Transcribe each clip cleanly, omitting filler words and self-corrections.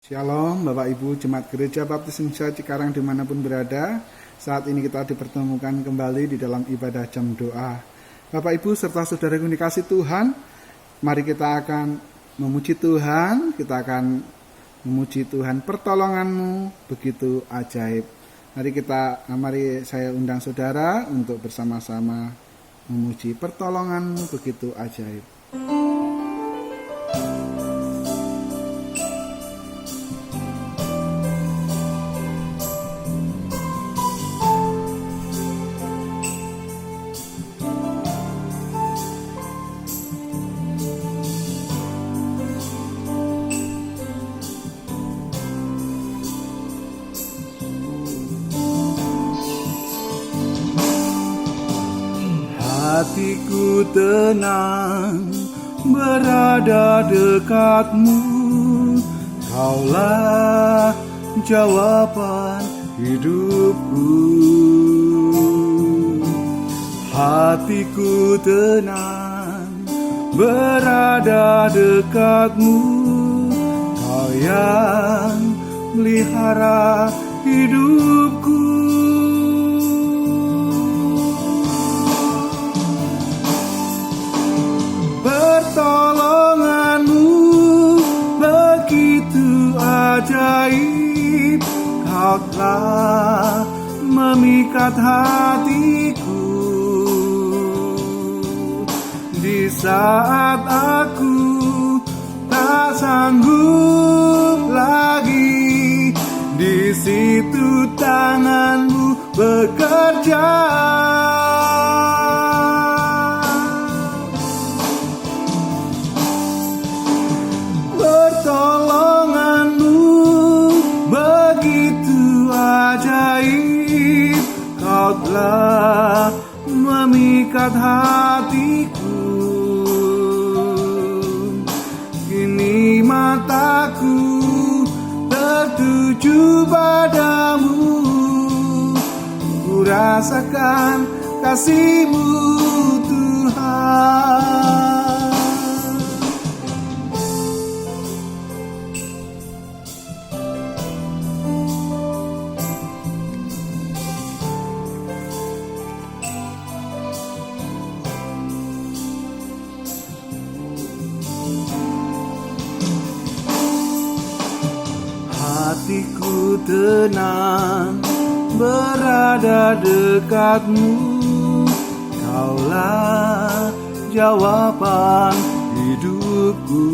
Shalom Bapak Ibu Jemaat Gereja Baptis Indonesia Cikarang dimanapun berada. Saat ini kita dipertemukan kembali di dalam ibadah jam doa. Bapak Ibu serta saudara yang dikasihi Tuhan, mari kita akan memuji Tuhan. Kita akan memuji Tuhan, pertolonganmu begitu ajaib. Mari saya undang saudara untuk bersama-sama memuji pertolonganmu begitu ajaib. Hatiku tenang berada dekatmu, Kaulah jawaban hidupku. Hatiku tenang berada dekatmu, Kau yang melihara hidupku. Pertolonganmu begitu ajaib, Kau telah memikat hatiku. Di saat aku tak sanggup lagi, di situ tanganmu bekerja. Pertolonganmu begitu ajaib, Kau telah memikat hatiku. Kini mataku tertuju padamu, ku rasakan kasih-Mu Tuhan. Hatiku tenang berada dekatmu, Kaulah jawaban hidupku.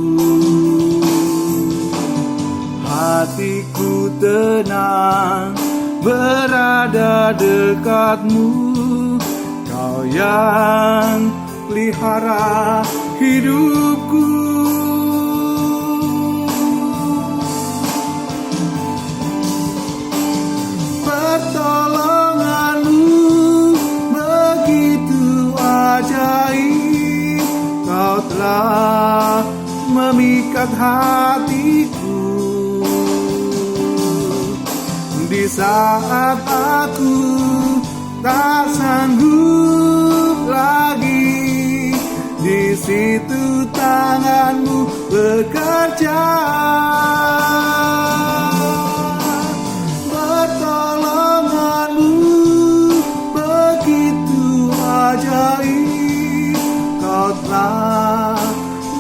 Hatiku tenang berada dekatmu, Kau yang pelihara hidupku. Pertolonganmu begitu ajaib, Kau telah memikat hatiku. Di saat aku tak sanggup lagi, di situ tanganmu bekerja. Pertolonganmu begitu ajaib, Kau telah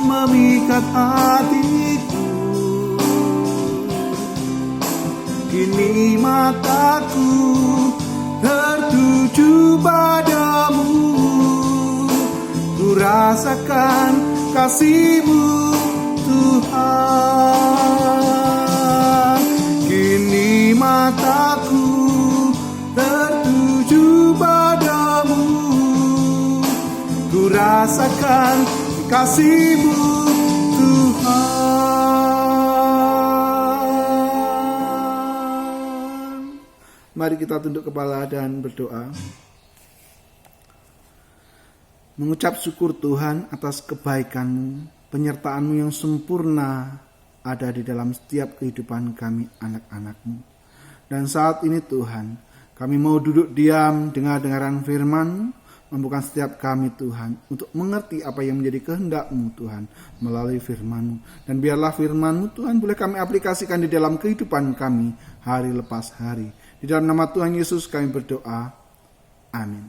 memikat hatiku. Kini mataku tertuju padamu, ku rasakan kasih-Mu Tuhan. Kini mataku tertuju padamu, ku rasakan kasih-Mu Tuhan. Mari kita tunduk kepala dan berdoa. Mengucap syukur Tuhan atas kebaikan-Mu, penyertaan-Mu yang sempurna ada di dalam setiap kehidupan kami anak-anak-Mu. Dan saat ini Tuhan, kami mau duduk diam dengar-dengaran firman-Mu, Mampukan setiap kami Tuhan untuk mengerti apa yang menjadi kehendak-Mu Tuhan melalui firman-Mu. Dan biarlah firman-Mu Tuhan boleh kami aplikasikan di dalam kehidupan kami hari lepas hari. Di dalam nama Tuhan Yesus kami berdoa. Amin.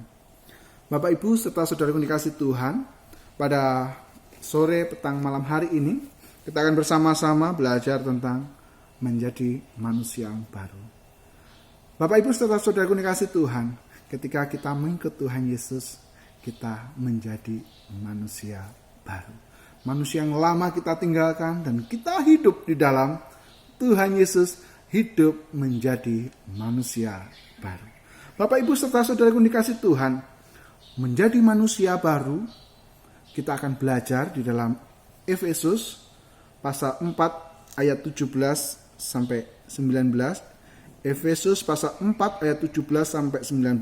Bapak Ibu serta saudaraku dikasih Tuhan, pada sore petang malam hari ini kita akan bersama-sama belajar tentang menjadi manusia yang baru. Bapak Ibu serta saudaraku dikasih Tuhan, ketika kita mengikut Tuhan Yesus, kita menjadi manusia baru. Manusia yang lama kita tinggalkan dan kita hidup di dalam Tuhan Yesus, hidup menjadi manusia baru. Bapak Ibu serta saudaraku dikasih Tuhan, menjadi manusia baru, kita akan belajar di dalam Efesus pasal 4 ayat 17 sampai 19. Efesus pasal 4 ayat 17 sampai 19.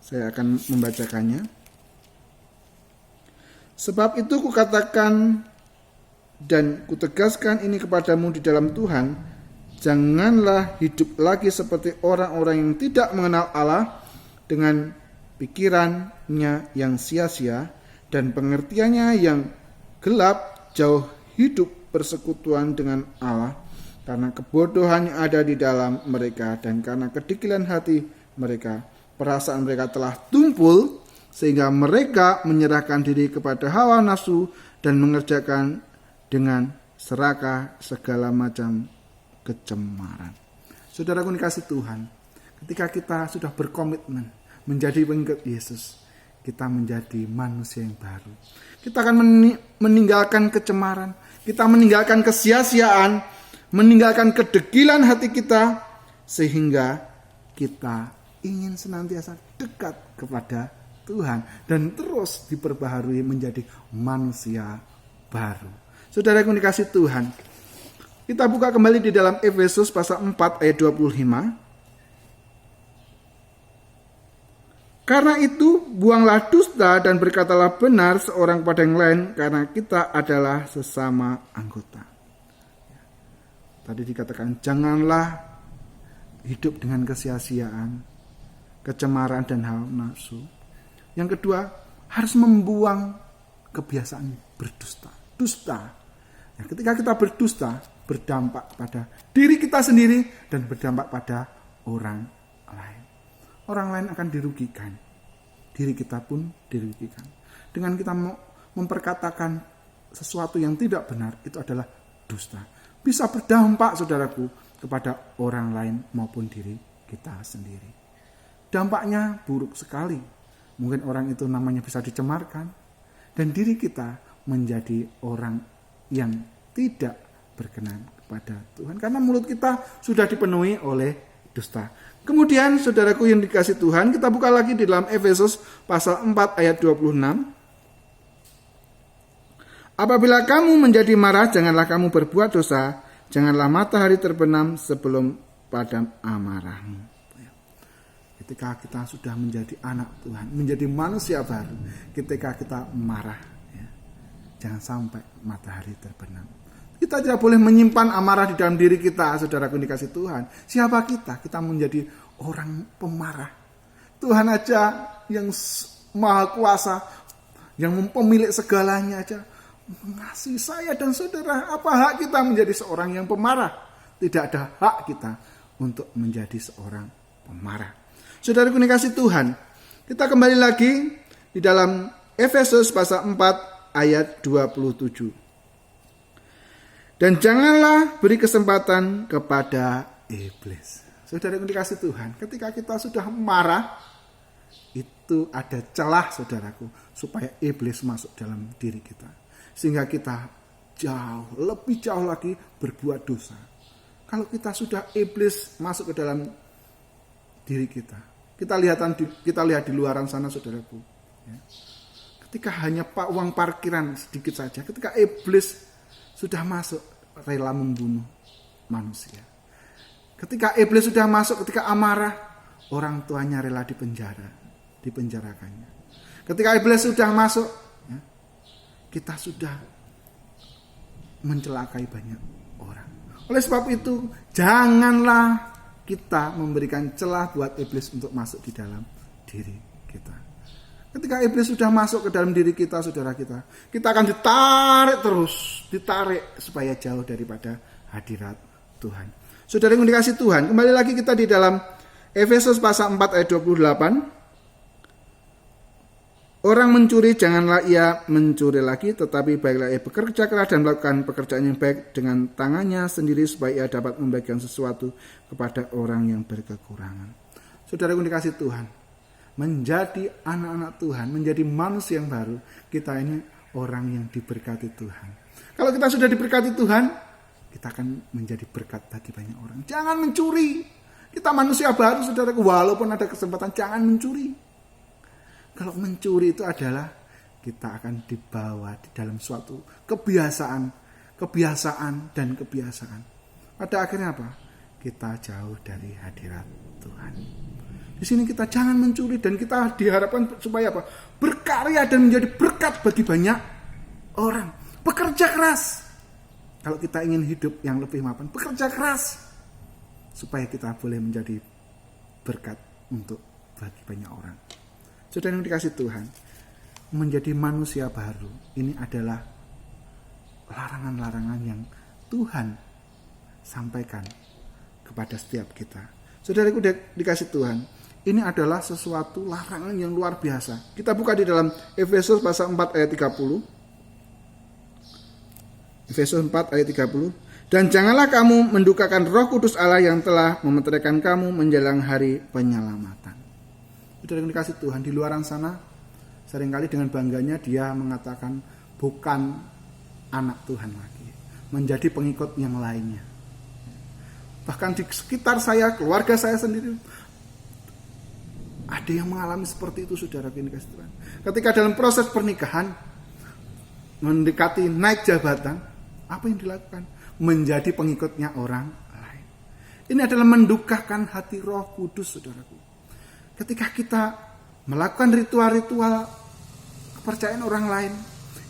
Saya akan membacakannya. Sebab itu kukatakan dan kutegaskan ini kepadamu di dalam Tuhan, janganlah hidup lagi seperti orang-orang yang tidak mengenal Allah dengan pikirannya yang sia-sia dan pengertiannya yang gelap, jauh hidup persekutuan dengan Allah. Karena kebodohan yang ada di dalam mereka dan karena kedegilan hati mereka, perasaan mereka telah tumpul sehingga mereka menyerahkan diri kepada hawa nafsu dan mengerjakan dengan serakah segala macam kecemaran. Saudaraku dikasih Tuhan, ketika kita sudah berkomitmen menjadi pengikut Yesus, kita menjadi manusia yang baru. Kita akan meninggalkan kecemaran, kita meninggalkan kesia-siaan, meninggalkan kedegilan hati kita, sehingga kita ingin senantiasa dekat kepada Tuhan dan terus diperbaharui menjadi manusia baru. Saudaraku dikasih Tuhan, kita buka kembali di dalam Efesus pasal 4 ayat 25. Karena itu buanglah dusta dan berkatalah benar seorang pada yang lain, karena kita adalah sesama anggota. Tadi dikatakan janganlah hidup dengan kesia-siaan, kecemaran dan hawa nafsu. Yang kedua, harus membuang kebiasaan berdusta. Dusta. Ya, ketika kita berdusta, berdampak pada diri kita sendiri dan berdampak pada orang lain. Orang lain akan dirugikan. Diri kita pun dirugikan. Dengan kita memperkatakan sesuatu yang tidak benar, itu adalah dusta. Bisa berdampak, saudaraku, kepada orang lain maupun diri kita sendiri. Dampaknya buruk sekali. Mungkin orang itu namanya bisa dicemarkan. Dan diri kita menjadi orang yang tidak berkenan kepada Tuhan. Karena mulut kita sudah dipenuhi oleh dusta. Kemudian, saudaraku yang dikasih Tuhan, kita buka lagi di dalam Efesus pasal 4 ayat 26. Apabila kamu menjadi marah, janganlah kamu berbuat dosa, janganlah matahari terbenam sebelum padam amarahmu. Ketika kita sudah menjadi anak Tuhan, menjadi manusia baru, ketika kita marah, jangan sampai matahari terbenam. Kita tidak boleh menyimpan amarah di dalam diri kita, saudaraku dikasih Tuhan. Siapa kita? Kita menjadi orang pemarah. Tuhan aja yang maha kuasa, yang pemilik segalanya aja mengasihi saya dan saudara. Apa hak kita menjadi seorang yang pemarah? Tidak ada hak kita untuk menjadi seorang pemarah. Saudaraku dikasih Tuhan, kita kembali lagi di dalam Efesus pasal 4 ayat 27. Dan janganlah beri kesempatan kepada iblis. Saudaraku dikasih Tuhan, ketika kita sudah marah, itu ada celah, saudaraku, supaya iblis masuk dalam diri kita. Sehingga kita lebih jauh lagi berbuat dosa. Kalau kita sudah iblis masuk ke dalam diri kita. Kita lihat di luaran sana, saudaraku. Ya. Ketika hanya uang parkiran sedikit saja, ketika iblis sudah masuk, rela membunuh manusia. Ketika iblis sudah masuk, ketika amarah, orang tuanya rela dipenjarakannya. Ketika iblis sudah masuk, kita sudah mencelakai banyak orang. Oleh sebab itu, janganlah kita memberikan celah buat iblis untuk masuk di dalam diri kita. Ketika iblis sudah masuk ke dalam diri kita, saudara kita akan ditarik supaya jauh daripada hadirat Tuhan. Saudara yang dikasih Tuhan, kembali lagi kita di dalam Efesus pasal 4 ayat 28. Orang mencuri, janganlah ia mencuri lagi, tetapi baiklah ia bekerja keras dan melakukan pekerjaan yang baik dengan tangannya sendiri supaya ia dapat membagikan sesuatu kepada orang yang berkekurangan. Saudara yang dikasih Tuhan, menjadi anak-anak Tuhan, menjadi manusia yang baru, kita ini orang yang diberkati Tuhan. Kalau kita sudah diberkati Tuhan, kita akan menjadi berkat bagi banyak orang. Jangan mencuri. Kita manusia baru, saudara, walaupun ada kesempatan, jangan mencuri. Kalau mencuri itu adalah kita akan dibawa di dalam suatu kebiasaan dan kebiasaan. Pada akhirnya apa? Kita jauh dari hadirat Tuhan. Di sini kita jangan mencuri dan kita diharapkan supaya apa? Berkarya dan menjadi berkat bagi banyak orang. Bekerja keras. Kalau kita ingin hidup yang lebih mapan, bekerja keras supaya kita boleh menjadi berkat untuk bagi banyak orang. Saudara yang dikasih Tuhan, menjadi manusia baru ini adalah larangan-larangan yang Tuhan sampaikan kepada setiap kita. Saudara yang dikasih Tuhan, ini adalah sesuatu larangan yang luar biasa. Kita buka di dalam Efesus pasal 4 ayat 30. Efesus 4 ayat 30. Dan janganlah kamu mendukakan Roh Kudus Allah yang telah memeteraikan kamu menjelang hari penyelamatan. Saudara yang dikasih Tuhan, di luar sana seringkali dengan bangganya dia mengatakan bukan anak Tuhan lagi, menjadi pengikut yang lainnya. Bahkan di sekitar saya, keluarga saya sendiri, ada yang mengalami seperti itu, saudara yang dikasih Tuhan. Ketika dalam proses pernikahan, mendekati naik jabatan, apa yang dilakukan? Menjadi pengikutnya orang lain. Ini adalah mendukakan hati Roh Kudus, saudaraku. Ketika kita melakukan ritual-ritual kepercayaan orang lain,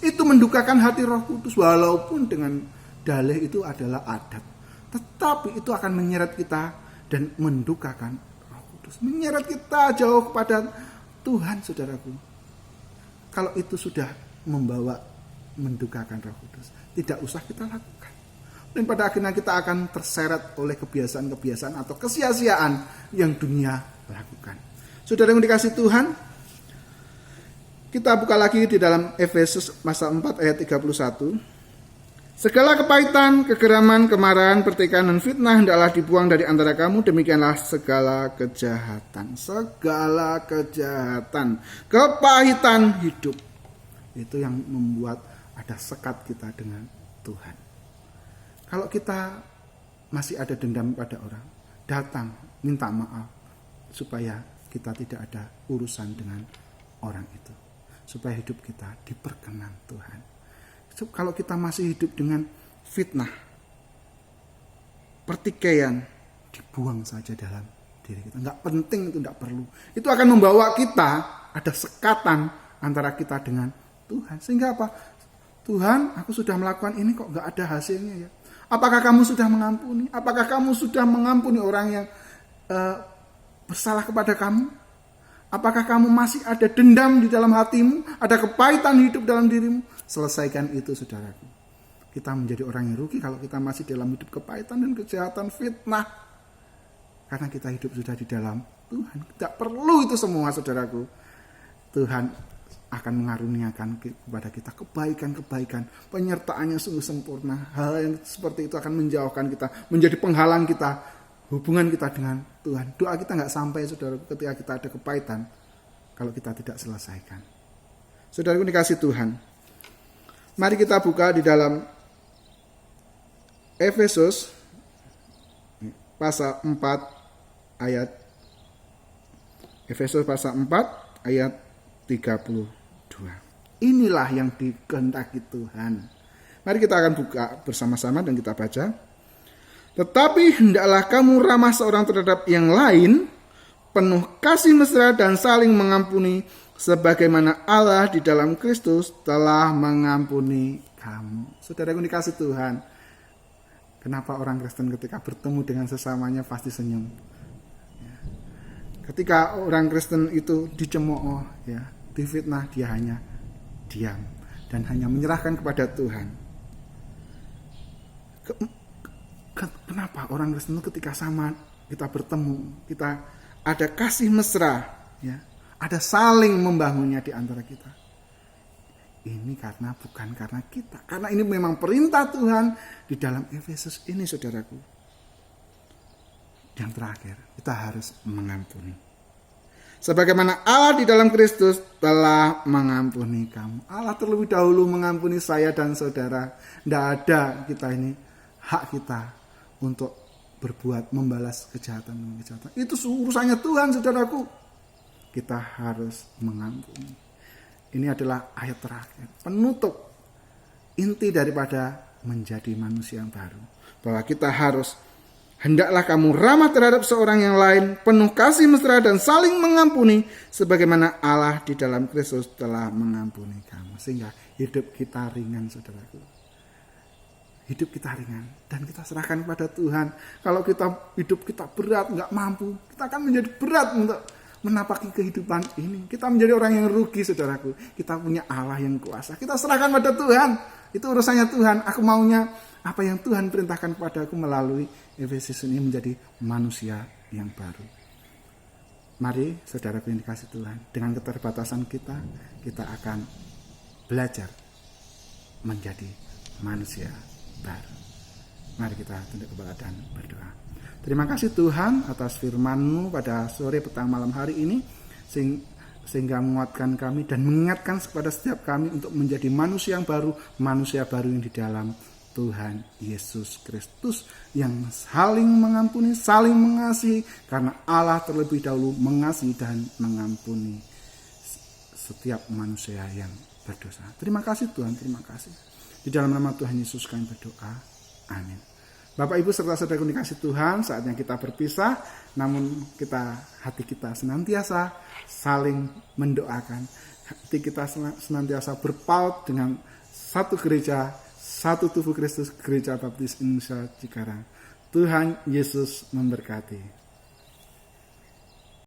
itu mendukakan hati Roh Kudus, walaupun dengan dalih itu adalah adat. Tetapi itu akan menyeret kita dan mendukakan Roh Kudus. Menyeret kita jauh kepada Tuhan, saudaraku. Kalau itu sudah membawa mendukakan Roh Kudus, tidak usah kita lakukan. Dan pada akhirnya kita akan terseret oleh kebiasaan-kebiasaan atau kesia-siaan yang dunia lakukan. Saudara yang dikasih Tuhan, kita buka lagi di dalam Efesus pasal 4 ayat 31. Segala kepahitan, kegeraman, kemarahan, pertikaian, dan fitnah hendaklah dibuang dari antara kamu. Demikianlah segala kejahatan. Segala kejahatan, kepahitan hidup. Itu yang membuat ada sekat kita dengan Tuhan. Kalau kita masih ada dendam pada orang, datang minta maaf supaya kita tidak ada urusan dengan orang itu, supaya hidup kita diperkenan Tuhan. Kalau kita masih hidup dengan fitnah, pertikaian, dibuang saja dalam diri kita. Nggak penting, itu nggak perlu. Itu akan membawa kita ada sekatan antara kita dengan Tuhan. Sehingga apa? Tuhan, aku sudah melakukan ini kok nggak ada hasilnya ya. Apakah kamu sudah mengampuni? Apakah kamu sudah mengampuni orang yang bersalah kepada kamu? Apakah kamu masih ada dendam di dalam hatimu? Ada kepahitan hidup dalam dirimu? Selesaikan itu, saudaraku. Kita menjadi orang yang rugi kalau kita masih dalam hidup kepahitan dan kejahatan, fitnah. Karena kita hidup sudah di dalam Tuhan. Tidak perlu itu semua, saudaraku. Tuhan akan mengaruniakan kepada kita kebaikan-kebaikan. Penyertaannya sungguh sempurna. Hal yang seperti itu akan menjauhkan kita, menjadi penghalang kita, hubungan kita dengan Tuhan. Doa kita nggak sampai, saudara, ketika kita ada kepahitan kalau kita tidak selesaikan. Saudaraku dikasih Tuhan, mari kita buka di dalam Efesus pasal 4 ayat Efesus pasal 4 ayat 32. Inilah yang dikehendaki Tuhan. Mari kita akan buka bersama-sama dan kita baca. Tetapi hendaklah kamu ramah seorang terhadap yang lain, penuh kasih mesra dan saling mengampuni, sebagaimana Allah di dalam Kristus telah mengampuni kamu. Saudaraku dikasih Tuhan, kenapa orang Kristen ketika bertemu dengan sesamanya pasti senyum? Ketika orang Kristen itu dicemooh, ya, difitnah, dia hanya diam dan hanya menyerahkan kepada Tuhan. Kenapa orang Kristen ketika sama kita bertemu, kita ada kasih mesra, ya, ada saling membangunnya di antara kita. Ini bukan karena kita, karena ini memang perintah Tuhan di dalam Efesus ini, saudaraku. Yang terakhir, kita harus mengampuni. Sebagaimana Allah di dalam Kristus telah mengampuni kamu. Allah terlebih dahulu mengampuni saya dan saudara. Tidak ada kita ini hak kita untuk berbuat membalas kejahatan dengan kejahatan. Itu urusannya Tuhan, saudaraku. Kita harus mengampuni. Ini adalah ayat terakhir, penutup inti daripada menjadi manusia yang baru. Bahwa kita harus, hendaklah kamu ramah terhadap seorang yang lain, penuh kasih mesra dan saling mengampuni, sebagaimana Allah di dalam Kristus telah mengampuni kamu. Sehingga hidup kita ringan, saudaraku. Hidup kita ringan dan kita serahkan kepada Tuhan. Kalau hidup kita berat, nggak mampu, kita akan menjadi berat untuk menapaki kehidupan ini. Kita menjadi orang yang rugi, saudaraku. Kita punya Allah yang kuasa. Kita serahkan pada Tuhan. Itu urusannya Tuhan. Aku maunya apa yang Tuhan perintahkan kepada aku melalui Efesus ini menjadi manusia yang baru. Mari, saudaraku yang dikasih Tuhan, dengan keterbatasan kita akan belajar menjadi manusia baru. Mari kita tunduk kepala dan berdoa. Terima kasih Tuhan atas firman-Mu pada sore petang malam hari ini, sehingga menguatkan kami dan mengingatkan kepada setiap kami untuk menjadi manusia baru yang di dalam Tuhan Yesus Kristus, yang saling mengampuni, saling mengasihi, karena Allah terlebih dahulu mengasihi dan mengampuni setiap manusia yang berdosa. Terima kasih Tuhan, terima kasih. Di dalam nama Tuhan Yesus kami berdoa. Amin. Bapak Ibu serta saudara dikasih Tuhan, saatnya kita berpisah, namun hati kita senantiasa saling mendoakan. Hati kita senantiasa berpaut dengan satu gereja, satu tubuh Kristus, Gereja Baptis Indonesia Cikarang. Tuhan Yesus memberkati.